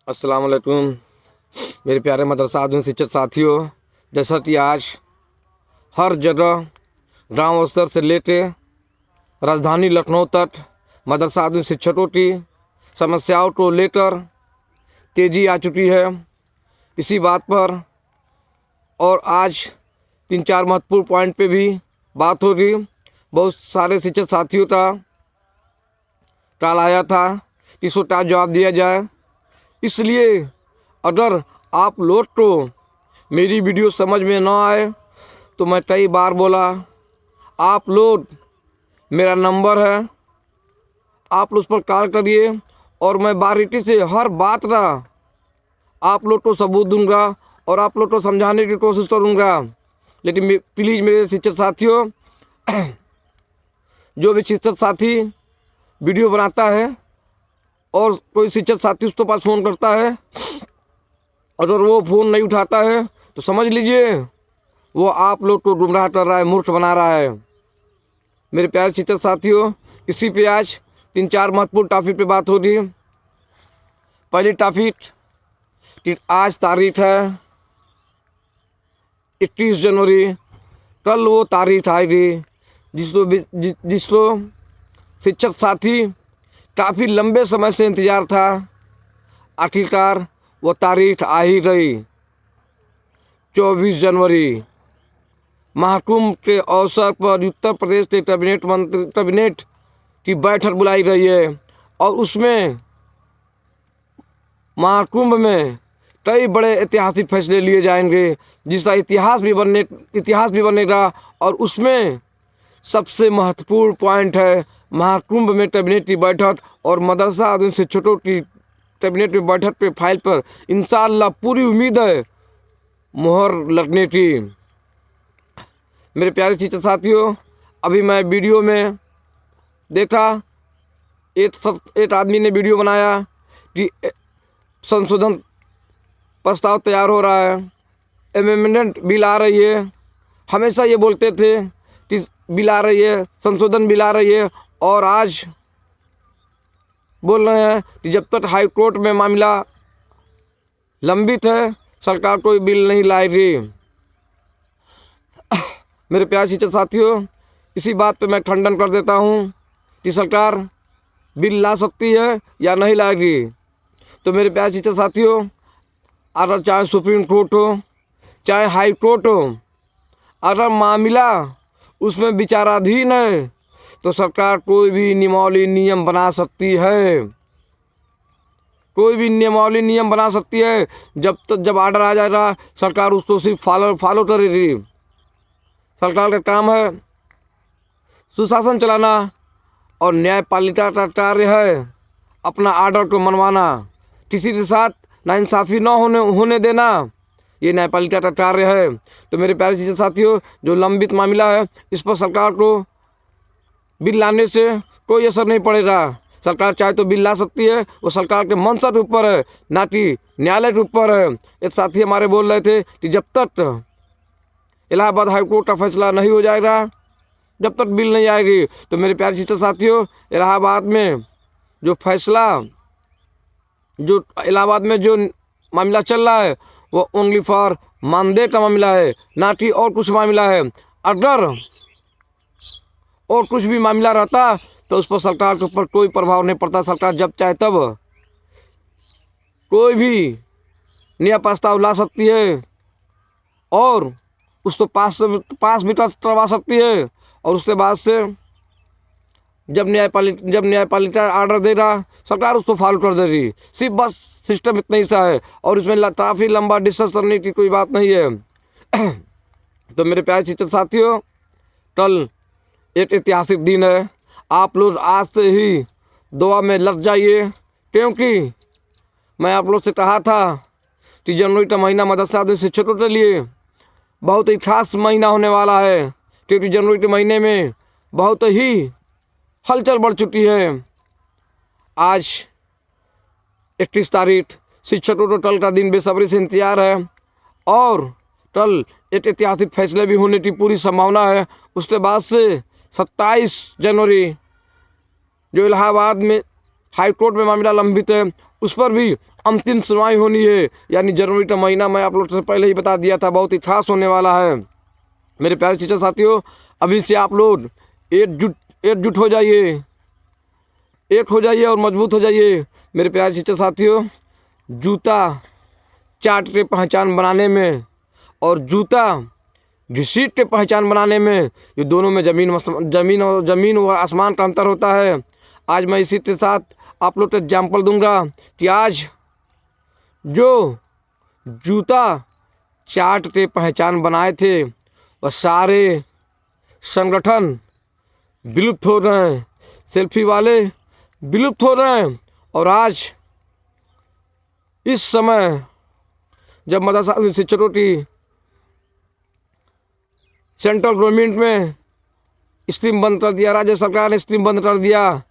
अस्सलाम वालेकुम मेरे प्यारे मदरसा आधुनिक शिक्षक साथियों। जैसा कि आज हर जगह गांव स्तर से लेकर राजधानी लखनऊ तक मदरसा आधुनिक शिक्षकों की समस्याओं को लेकर तेज़ी आ चुकी है। इसी बात पर और आज 3-4 महत्वपूर्ण पॉइंट पे भी बात होगी। बहुत सारे शिक्षक साथियों का कॉल आया था कि इसको क्या जवाब दिया जाए। इसलिए अगर आप लोग को मेरी वीडियो समझ में ना आए तो मैं कई बार बोला, आप लोग मेरा नंबर है, आप लोग उस पर कॉल करिए और मैं बारीकी से हर बात का आप लोग को सबूत दूंगा और आप लोग को समझाने की कोशिश करूंगा। लेकिन प्लीज़ मेरे शिक्षक साथियों, जो भी शिक्षक साथी वीडियो बनाता है और कोई शिक्षक साथी उसके पास फ़ोन करता है, अगर वो फ़ोन नहीं उठाता है तो समझ लीजिए वो आप लोग को गुमराह कर रहा है, मूर्ख बना रहा है। मेरे प्यारे शिक्षक साथियों, इसी पे आज 3-4 महत्वपूर्ण टॉपिक पे बात होगी। पहली टॉपिक कि आज तारीख है 21 जनवरी। कल वो तारीख आएगी जिसको शिक्षक साथी काफ़ी लंबे समय से इंतज़ार था। आखिरकार वो तारीख आ ही गई। 24 जनवरी महाकुंभ के अवसर पर उत्तर प्रदेश के कैबिनेट की बैठक बुलाई गई है और उसमें महाकुंभ में कई बड़े ऐतिहासिक फैसले लिए जाएंगे, जिसका इतिहास भी बनेगा। और उसमें सबसे महत्वपूर्ण पॉइंट है महाकुंभ में कैबिनेट की बैठक और मदरसा आधुनिक शिक्षकों की कैबिनेट में बैठक पे फाइल पर इंशाअल्लाह पूरी उम्मीद है मोहर लगने की। मेरे प्यारे शिक्षक साथियों, अभी मैं वीडियो में देखा एक आदमी ने वीडियो बनाया कि संशोधन प्रस्ताव तैयार हो रहा है, अमेंडमेंट बिल आ रही है। हमेशा ये बोलते थे कि बिल आ रही है, संशोधन बिल आ रही है, और आज बोल रहे हैं कि जब तक हाई कोर्ट में मामला लंबित है सरकार कोई बिल नहीं लाएगी। मेरे प्यारे शिक्षक साथियों, इसी बात पे मैं खंडन कर देता हूँ कि सरकार बिल ला सकती है या नहीं लाएगी। तो मेरे प्यारे शिक्षक साथियों, अगर चाहे सुप्रीम कोर्ट हो चाहे हाई कोर्ट हो, अगर मामला उसमें विचाराधीन है तो सरकार कोई भी नियमावली नियम बना सकती है। कोई भी नियमावली नियम बना सकती है। जब आर्डर आ जाएगा सरकार उसको सिर्फ फॉलो करेगी। सरकार का काम है सुशासन चलाना और न्यायपालिका का कार्य है अपना आर्डर को मनवाना, किसी के साथ नाइंसाफ़ी न होने देना, ये न्यायपालिका का कार्य है। तो मेरे प्यारे शिक्षक साथियों, जो लंबित मामला है इस पर सरकार को बिल लाने से कोई असर नहीं पड़ेगा। सरकार चाहे तो बिल ला सकती है, वो सरकार के मंशा के ऊपर है, ना कि न्यायालय के ऊपर है। एक साथी हमारे बोल रहे थे कि जब तक इलाहाबाद हाई कोर्ट का फैसला नहीं हो जाएगा, जब तक बिल नहीं आएगी। तो मेरे प्यारे शिक्षक साथियों, इलाहाबाद में इलाहाबाद में जो मामला चल रहा है वो ओनली फॉर मानदेय का मामला है, ना कि और कुछ मामला है। अगर और कुछ भी मामला रहता तो उस पर सरकार के ऊपर कोई प्रभाव नहीं पड़ता। सरकार जब चाहे तब कोई भी नया प्रस्ताव ला सकती है और उसको पास भी करवा सकती है, और उसके बाद से जब न्यायपालिका आर्डर देगा सरकार उसको फॉलो कर देगी। सिर्फ बस सिस्टम इतना ही सा है और इसमें काफ़ी लंबा डिस्कस करने की कोई बात नहीं है। तो मेरे प्यारे शिक्षक साथियों, कल एक ऐतिहासिक दिन है। आप लोग आज से ही दुआ में लग जाइए, क्योंकि मैं आप लोग से कहा था कि जनवरी का महीना मदरसा आधुनिक शिक्षकों के लिए बहुत ही खास महीना होने वाला है, क्योंकि जनवरी के महीने में बहुत ही हलचल बढ़ चुकी है। आज 31 तारीख, शिक्षकों को कल का दिन बेसब्री से इंतजार है और कल एक ऐतिहासिक फैसले भी होने की पूरी संभावना है। उसके बाद से 27 जनवरी जो इलाहाबाद में हाई कोर्ट में मामला लंबित है, उस पर भी अंतिम सुनवाई होनी है, यानी जनवरी का महीना। मैं आप लोग से पहले ही बता दिया था, बहुत ही खास होने वाला है। मेरे प्यारे टीचर साथियों, अभी से आप लोग एकजुट हो जाइए, एक हो जाइए और मजबूत हो जाइए। मेरे प्यारे टीचर साथियों, जूता चाट के पहचान बनाने में और जूता घसीट के पहचान बनाने में, ये दोनों में जमीन और आसमान का अंतर होता है। आज मैं इसी के साथ आप लोग को एग्जाम्पल दूंगा कि आज जो जूता चाट के पहचान बनाए थे, वह सारे संगठन विलुप्त हो रहे हैं, सेल्फी वाले विलुप्त हो रहे हैं। और आज इस समय जब मदरसा शिक्षकों की सेंट्रल गवर्नमेंट में स्कीम बंद कर दिया, राज्य सरकार ने स्कीम बंद कर दिया,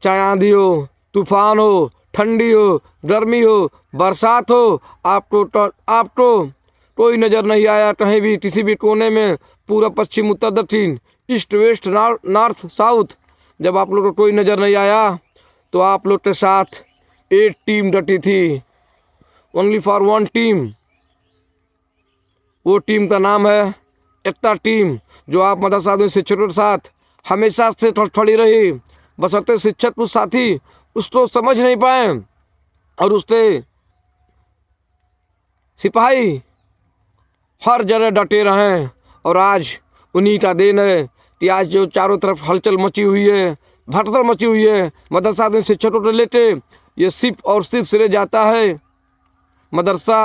चाहे आंधी हो, तूफान हो, ठंडी हो, गर्मी हो, बरसात हो, आपको कोई नज़र नहीं आया कहीं भी, किसी भी कोने में, पूरा पश्चिम उत्तर दक्षिण ईस्ट वेस्ट नॉर्थ साउथ, जब आप लोग को कोई नज़र नहीं आया तो आप लोग के साथ एक टीम डटी थी, ओनली फॉर वन टीम। वो टीम का नाम है एकता टीम, जो आप मदरसा शिक्षकों के साथ हमेशा से खड़ी रही, बशर्ते शिक्षक उस साथी उसको समझ नहीं पाए और उससे सिपाही हर जगह डटे रहें। और आज उन्हीं का देन है कि आज जो चारों तरफ हलचल मची हुई है, भगदड़ मची हुई है, मदरसा शिक्षकों को लेके ये सिर्फ और सिर्फ सिरे जाता है मदरसा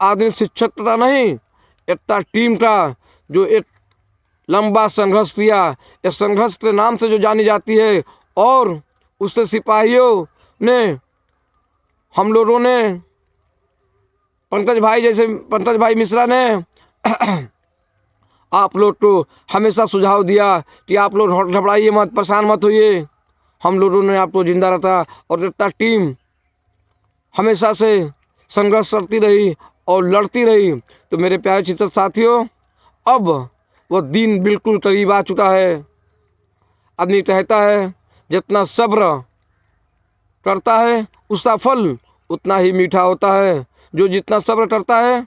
आधुनिक शिक्षक का नहीं, एकता टीम का, जो एक लंबा संघर्ष किया, इस संघर्ष के नाम से जो जानी जाती है। और उससे सिपाहियों ने, हम लोगों ने, पंकज भाई मिश्रा ने आप लोग को हमेशा सुझाव दिया कि आप लोग घबराइए मत, परेशान मत होइए, हम लोगों ने आपको जिंदा रखा। और एकता टीम हमेशा से संघर्ष करती रही और लड़ती रही। तो मेरे प्यारे शिक्षक साथियों, अब वह दिन बिल्कुल करीब आ चुका है। आदमी कहता है जितना सब्र करता है उसका फल उतना ही मीठा होता है, जो जितना सब्र करता है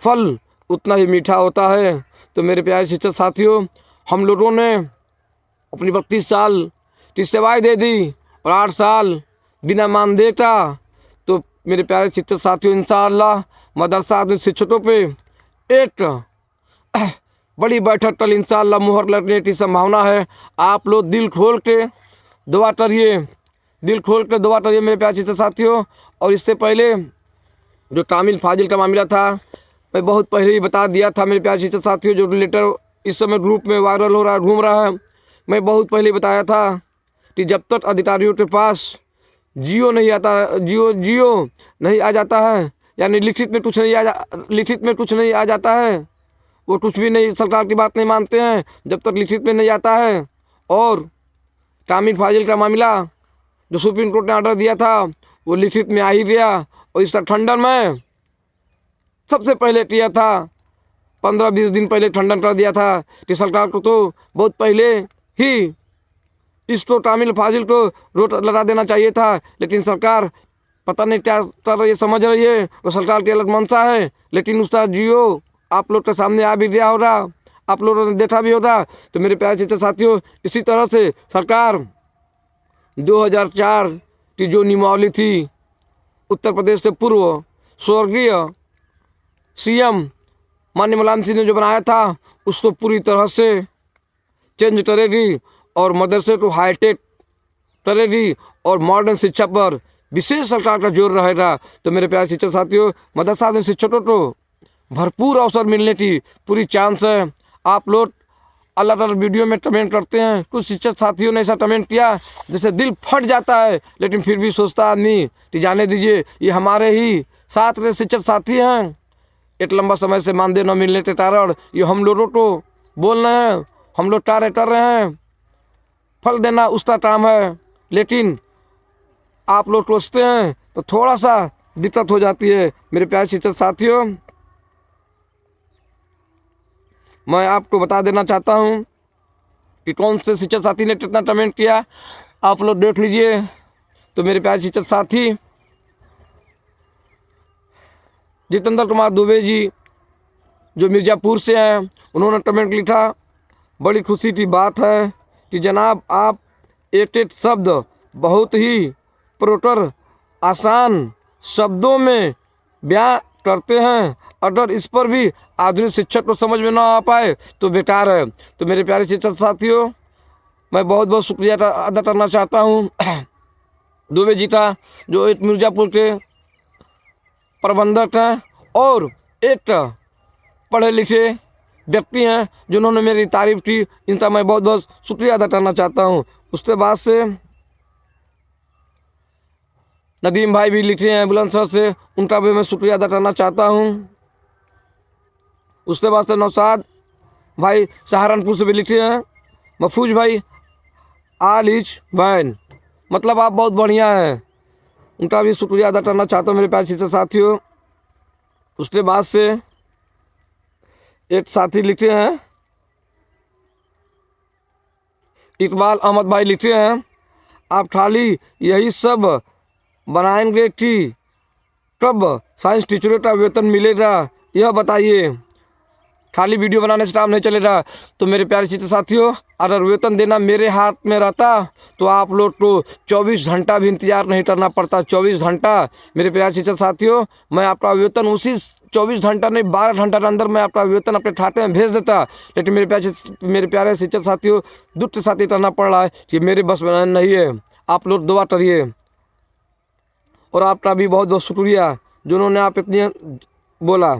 फल उतना ही मीठा होता है। तो मेरे प्यारे शिक्षक साथियों, हम लोगों ने अपनी 32 साल की सेवाएं दे दी और 8 साल बिना मानदेय का। तो मेरे प्यारे शिक्षक साथियों, इंशाअल्लाह मदरसा शिक्षकों पे एक बड़ी बैठक कल इंशाअल्लाह मुहर लगने की संभावना है। आप लोग दिल खोल के दुआ करिए, दिल खोल के दुआ करिए मेरे प्यारे शिक्षक साथियों। और इससे पहले जो कामिल फाजिल का मामला था, मैं बहुत पहले ही बता दिया था मेरे प्यारे शिक्षक साथियों, जो लेटर इस समय ग्रुप में वायरल हो रहा है, घूम रहा है, मैं बहुत पहले बताया था कि जब तक अधिकारियों के पास जियो नहीं आ जाता है, यानी लिखित में कुछ नहीं आ जाता है, वो कुछ भी नहीं, सरकार की बात नहीं मानते हैं जब तक लिखित में नहीं आता है। और कामिल फाजिल का मामला जो सुप्रीम कोर्ट ने ऑर्डर दिया था वो लिखित में आ ही गया, और इसका खंडन मैं सबसे पहले किया था, 15-20 दिन पहले खंडन कर दिया था कि सरकार को तो बहुत पहले ही इसको कामिल फाजिल को रोक लगा देना चाहिए था। लेकिन सरकार पता नहीं क्या कर रही है, समझ रही है, वो सरकार की अलग मंशा है। लेकिन उसका जियो आप लोग के सामने आ भी गया होगा, आप लोगों ने देखा भी होगा। तो मेरे प्यारे शिक्षक साथियों, इसी तरह से सरकार 2004 की जो नियमावली थी, उत्तर प्रदेश से पूर्व स्वर्गीय सीएम माननीय मुलायम सिंह ने जो बनाया था, उसको पूरी तरह से चेंज करेगी और मदरसे को हाईटेक करेगी और मॉडर्न शिक्षा पर विशेष सरकार का जोर रहेगा। तो मेरे प्यारे शिक्षक साथियों, मदरसा शिक्षकों को भरपूर अवसर मिलने की पूरी चांस है। आप लोग अलग अलग वीडियो में कमेंट करते हैं, कुछ शिक्षक साथियों ने ऐसा कमेंट किया जैसे दिल फट जाता है, लेकिन फिर भी सोचता आदमी कि जाने दीजिए, ये हमारे ही साथ के शिक्षक साथी हैं। एक लंबा समय से मानदेय न मिलने के कारण ये हम लोगों को बोल रहे हैं, हम लोग कार्य कर रहे हैं, फल देना उसका काम है। लेकिन आप लोग सोचते हैं तो थोड़ा सा दिक्कत हो जाती है। मेरे प्यारे शिक्षक साथियों, मैं आपको बता देना चाहता हूं कि कौन से शिक्षक साथी ने कितना कमेंट किया। आप लोग देख लीजिए। तो मेरे प्यारे शिक्षक साथी, जितेंद्र कुमार दुबे जी जो मिर्ज़ापुर से हैं, उन्होंने कमेंट लिखा, बड़ी खुशी की बात है कि जनाब आप एक शब्द बहुत ही प्रोटर आसान शब्दों में बयां करते हैं। अगर इस पर भी आधुनिक शिक्षक को समझ में ना आ पाए तो बेकार है। तो मेरे प्यारे शिक्षक साथियों, मैं बहुत बहुत शुक्रिया अदा करना चाहता हूँ दुबे जी का, जो एक मिर्ज़ापुर के प्रबंधक हैं और एक पढ़े लिखे व्यक्ति हैं जिन्होंने मेरी तारीफ़ की। इनका मैं बहुत बहुत शुक्रिया अदा करना चाहता हूँ। उसके बाद से नदीम भाई भी लिखे हैं बुलंदशहर से, उनका भी मैं शुक्रिया अदा करना चाहता हूँ। उसके बाद से नौशाद भाई सहारनपुर से भी लिखे हैं, महफूज भाई आल इज वैन, मतलब आप बहुत बढ़िया हैं, उनका भी शुक्रिया अदा करना चाहता हूँ मेरे प्यारे शिक्षक साथियों। उसके बाद से एक साथी लिखे हैं इकबाल अहमद भाई लिखे हैं, आप खाली यही सब बनाएंगे कि कब साइंस टीचरों का वेतन मिलेगा यह बताइए, खाली वीडियो बनाने से काम नहीं चलेगा। तो मेरे प्यारे शिक्षक साथियों, अगर वेतन देना मेरे हाथ में रहता तो आप लोग को 24 घंटा भी इंतज़ार नहीं करना पड़ता। 24 घंटा मेरे प्यारे शिक्षक साथियों, मैं आपका वेतन उसी 24 घंटा नहीं 12 घंटा के अंदर मैं आपका वेतन अपने खाते में भेज देता। लेकिन मेरे प्यारे शिक्षक साथियों, दुख के साथ ही करना पड़ रहा है कि मेरे बस में नहीं है। आप लोग दुआ करिए और आपका भी बहुत बहुत शुक्रिया जिन्होंने आप इतनी बोला।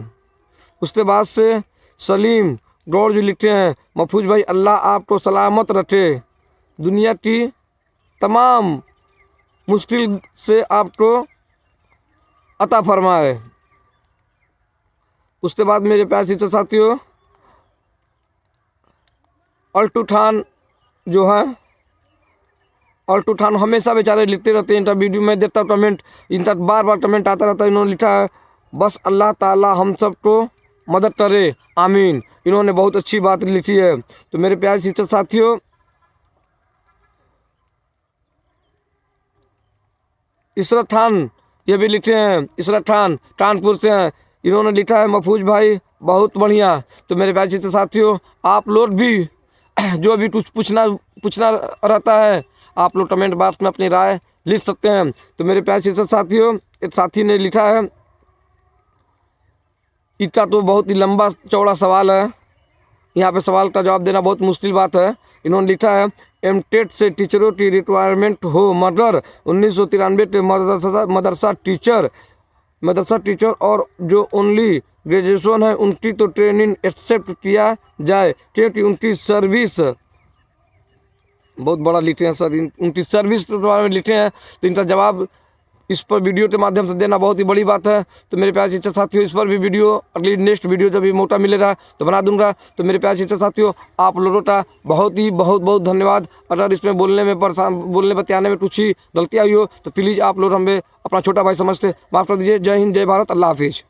उसके बाद से सलीम गौर जी लिखते हैं, महफूज भाई अल्लाह आपको सलामत रखे, दुनिया की तमाम मुश्किल से आपको अता फरमाए। उसके बाद मेरे प्यारे शिक्षक साथियों, अल्टू खान जो है, अल्टू खान हमेशा बेचारे लिखते रहते हैं, इनका वीडियो में देता हूँ कमेंट, इनका बार बार कमेंट आता रहता है। इन्होंने लिखा है, बस अल्लाह ताला हम सबको मदद करे, आमीन। इन्होंने बहुत अच्छी बात लिखी है। तो मेरे प्यारे शिक्षक साथियों, इसरत खान ये भी लिखे हैं, इसरत खान कानपुर से हैं, इन्होंने लिखा है, महफूज भाई बहुत बढ़िया। तो मेरे प्यारे शिक्षक साथियों, आप लोग भी जो भी कुछ पूछना रहता है, आप लोग कमेंट बॉक्स में अपनी राय लिख सकते हैं। तो मेरे प्यारे शिक्षक साथियों, एक साथी ने लिखा है, इसका तो बहुत ही लंबा चौड़ा सवाल है, यहाँ पे सवाल का जवाब देना बहुत मुश्किल बात है। इन्होंने लिखा है, एमटेट से टीचरों की रिक्वायरमेंट हो मगर 1993 के मदरसा टीचर और जो ओनली ग्रेजुएशन है उनकी तो ट्रेनिंग एक्सेप्ट किया जाए, क्योंकि उनकी सर्विस बहुत बड़ा लिखे हैं सर, उनकी सर्विस के बारे में लिखे हैं। तो इनका जवाब इस पर वीडियो के माध्यम से देना बहुत ही बड़ी बात है। तो मेरे प्यारे शिक्षक साथियों, इस पर भी वीडियो अगली नेक्स्ट वीडियो जब भी मौका मिलेगा तो बना दूंगा। तो मेरे प्यारे शिक्षक साथियों, आप लोगों का बहुत बहुत धन्यवाद। अगर इसमें बोलने बतियाने में कुछ ही गलतियाँ हुई हो तो प्लीज़ आप लोग हमें अपना छोटा भाई समझते माफ़ कर दीजिए। जय हिंद, जय भारत, अल्लाह हाफिज़।